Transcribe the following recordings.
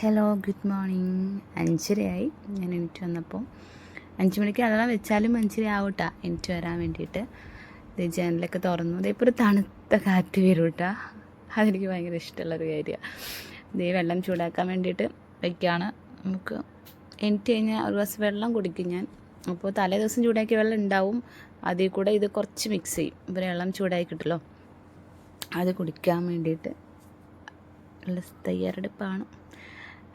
Hello, good morning. 5:30 ഞാൻ എണീറ്റ് വന്നപ്പോൾ. 5 മണിക്ക് അതെല്ലാം വെച്ചാലും 5:30 ആവട്ടാ എണീറ്റ് വരാൻ വേണ്ടിയിട്ട്. ഇത് ജനലൊക്കെ തുറന്നു. ഇതിപ്പോൾ ഒരു തണുത്ത കാറ്റ് വരും കേട്ടാ. അതെനിക്ക് ഭയങ്കര ഇഷ്ടമുള്ളൊരു കാര്യമാണ്. ഇത് വെള്ളം ചൂടാക്കാൻ വേണ്ടിയിട്ട് വയ്ക്കുകയാണ്. നമുക്ക് എണീറ്റ് കഴിഞ്ഞാൽ ഒരു ഗ്ലാസ് വെള്ളം കുടിക്കും ഞാൻ. അപ്പോൾ തലേ ദിവസം ചൂടാക്കിയ വെള്ളം ഉണ്ടാവും, അതിൽ കൂടെ ഇത് കുറച്ച് മിക്സ് ചെയ്യും. ഇപ്പോൾ വെള്ളം ചൂടാക്കി കിട്ടുമല്ലോ, അത് കുടിക്കാൻ വേണ്ടിയിട്ട് ഉള്ള തയ്യാറെടുപ്പാണ്.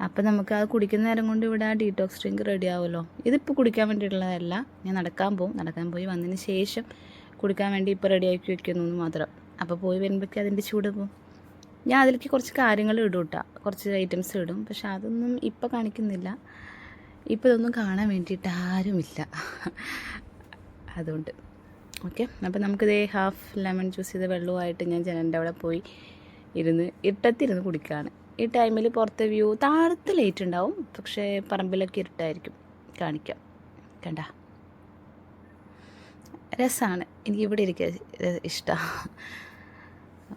അപ്പോൾ നമുക്ക് അത് കുടിക്കുന്ന നേരം കൊണ്ട് ഇവിടെ ആ ഡീറ്റോക്സ് ഡ്രിങ്ക് റെഡി ആവുമല്ലോ. ഇതിപ്പോൾ കുടിക്കാൻ വേണ്ടിയിട്ടുള്ളതല്ല, ഞാൻ നടക്കാൻ പോയി വന്നതിന് ശേഷം കുടിക്കാൻ വേണ്ടി ഇപ്പോൾ റെഡിയാക്കി വെക്കുന്നു മാത്രം. അപ്പോൾ പോയി വരുമ്പോഴേക്കും അതിൻ്റെ ചൂട് പോകും. ഞാൻ അതിലേക്ക് കുറച്ച് കാര്യങ്ങൾ ഇടും കേട്ടോ, കുറച്ച് ഐറ്റംസ് ഇടും. പക്ഷെ അതൊന്നും ഇപ്പോൾ കാണിക്കുന്നില്ല. ഇപ്പോൾ ഇതൊന്നും കാണാൻ വേണ്ടിയിട്ട് ആരുമില്ല, അതുകൊണ്ട് ഓക്കെ. അപ്പോൾ നമുക്കിത് ഹാഫ് ലെമൺ ജ്യൂസ് ചെയ്ത വെള്ളവുമായിട്ട് ഞാൻ ജനലിൻ്റെ അവിടെ പോയി ഇരുട്ടത്തിരുന്ന് കുടിക്കുകയാണ്. ഈ ടൈമിൽ പുറത്തെ വ്യൂ താഴത്ത് ലൈറ്റ് ഉണ്ടാവും, പക്ഷേ പറമ്പിലൊക്കെ ഇരുട്ടായിരിക്കും. കാണിക്കാം, കണ്ട രസമാണ്. എനിക്ക് ഇവിടെ ഇരിക്കാൻ ഇഷ്ടമാണ്.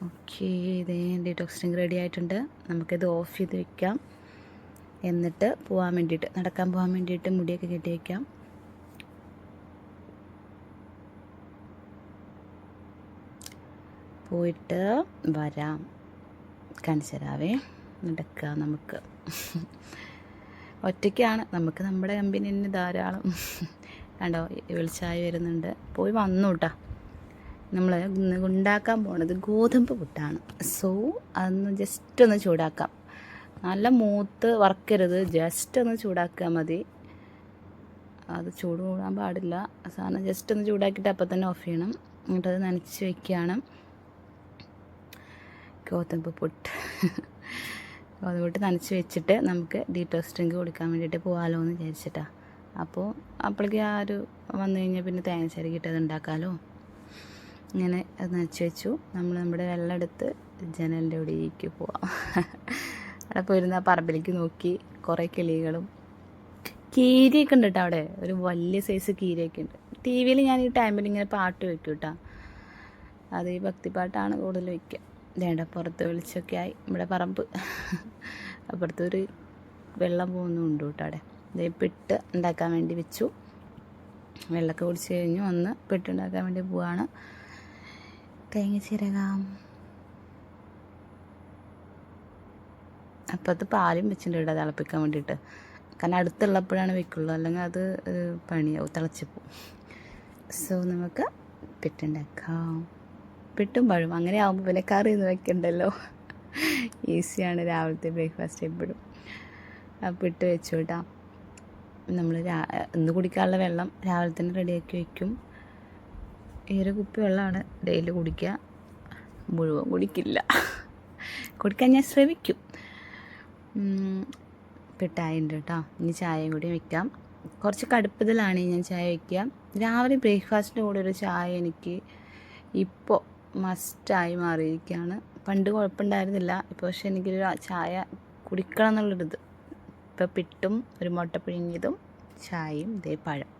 ഓക്കെ, ഇതേ ഡീറ്റോക്സ് ഡ്രിങ്ക് റെഡി ആയിട്ടുണ്ട്. നമുക്കിത് ഓഫ് ചെയ്ത് വയ്ക്കാം. എന്നിട്ട് നടക്കാൻ പോകാൻ വേണ്ടിയിട്ട് മുടിയൊക്കെ കെട്ടി വയ്ക്കാം. പോയിട്ട് വരാം, കാണിച്ചു തരാവേ. നടക്കുക നമുക്ക്. ഒറ്റയ്ക്കാണ്, നമുക്ക് നമ്മുടെ കമ്പനി തന്നെ ധാരാളം. കണ്ടോ, വെളിച്ചായി വരുന്നുണ്ട്. പോയി വന്നു കേട്ടോ. നമ്മൾ ഉണ്ടാക്കാൻ പോണത് ഗോതമ്പ് പുട്ടാണ്. സോ അതൊന്ന് ജസ്റ്റ് ഒന്ന് ചൂടാക്കാം. നല്ല മൂത്ത് വറക്കരുത്, ജസ്റ്റ് ഒന്ന് ചൂടാക്കിയാൽ മതി. അത് ചൂട് കൂടാൻ പാടില്ല. സാധനം ജസ്റ്റ് ഒന്ന് ചൂടാക്കിയിട്ട് അപ്പം തന്നെ ഓഫ് ചെയ്യണം. എന്നിട്ടത് നനച്ച് വയ്ക്കുകയാണ്. ഗോതമ്പ് പുട്ട് നനച്ച് വെച്ചിട്ട് നമുക്ക് ഡീറ്റോക്സ് ഡ്രിങ്ക് കുടിക്കാൻ വേണ്ടിയിട്ട് പോകാമല്ലോ എന്ന് വിചാരിച്ചിട്ടാണ്. അപ്പോൾ അപ്പോഴേക്ക് ആ ഒരു വന്നു കഴിഞ്ഞാൽ പിന്നെ തേങ്ങ ചിരകിയിട്ട് അത് ഉണ്ടാക്കാമല്ലോ. ഇങ്ങനെ അത് നനച്ച് വെച്ചു. നമ്മുടെ വെള്ളം എടുത്ത് ജനലിൻ്റെ അവിടേക്ക് പോവാം. അവിടെ പോയിരുന്ന പറമ്പിലേക്ക് നോക്കി കുറേ കിളികളും കീരിയൊക്കെ ഉണ്ട് കേട്ടോ. അവിടെ ഒരു വലിയ സൈസ് കീരിയൊക്കെ ഉണ്ട്. ടി വിയിൽ ഞാൻ ഈ ടൈമിൽ ഇങ്ങനെ പാട്ട് വയ്ക്കും കേട്ടോ. അത് ഈ ഭക്തിപ്പാട്ടാണ് കൂടുതൽ വയ്ക്കുക. വേണ്ട, പുറത്ത് വെളിച്ചൊക്കെ ആയി. ഇവിടെ പറമ്പ് അപ്പുറത്തൊരു വെള്ളം പോകുന്നുണ്ട് കേട്ടോ. അവിടെ ഇതേ പിട്ട് ഉണ്ടാക്കാൻ വേണ്ടി വെച്ചു. വെള്ളമൊക്കെ കുടിച്ച് കഴിഞ്ഞ് വന്ന് പിട്ടുണ്ടാക്കാൻ വേണ്ടി പോവാണ്. തേങ്ങ ചിരകാം. അപ്പുറത്ത് പാലും വെച്ചിട്ടുണ്ട് ഇവിടെ തിളപ്പിക്കാൻ വേണ്ടിയിട്ട്. കാരണം അടുത്തുള്ളപ്പോഴാണ് വെക്കുള്ളൂ, അല്ലെങ്കിൽ അത് പണിയാവും, തിളച്ചിപ്പോൾ. സോ നമുക്ക് പിട്ടുണ്ടാക്കാം. പിട്ടും പഴം അങ്ങനെ ആകുമ്പോൾ പിന്നെ കറി ഒന്നും വെക്കണ്ടല്ലോ. ഈസിയാണ് രാവിലത്തെ ബ്രേക്ക്ഫാസ്റ്റ് എപ്പോഴും. പിട്ട് വെച്ചു കേട്ടോ. നമ്മൾ ഇന്ന് കുടിക്കാനുള്ള വെള്ളം രാവിലെ തന്നെ റെഡിയാക്കി വയ്ക്കും. ഈ ഒരു കുപ്പി വെള്ളമാണ് ഡെയിലി കുടിക്കുക. മുഴുവൻ കുടിക്കാൻ ഞാൻ ശ്രമിക്കും. പിട്ടായിട്ടുണ്ട് കേട്ടോ. ഇനി ചായയും കൂടി വയ്ക്കാം. കുറച്ച് കടുപ്പത്തിലാണ് ഞാൻ ചായ വയ്ക്കുക. രാവിലെ ബ്രേക്ക്ഫാസ്റ്റിൻ്റെ കൂടെ ഒരു ചായ എനിക്ക് ഇപ്പോൾ മസ്റ്റായി മാറിയിരിക്കുകയാണ്. പണ്ട് കുഴപ്പമുണ്ടായിരുന്നില്ല, ഇപ്പോൾ പക്ഷെ എനിക്കൊരു ചായ കുടിക്കണം എന്നുള്ളൊരിത്. ഇപ്പോൾ പിട്ടും ഒരു മുട്ട പിഴുങ്ങിയതും ചായയും ഇതേ പഴം.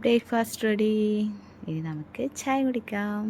Breakfast ready. ഇനി നമുക്ക് ചായ കുടിക്കാം.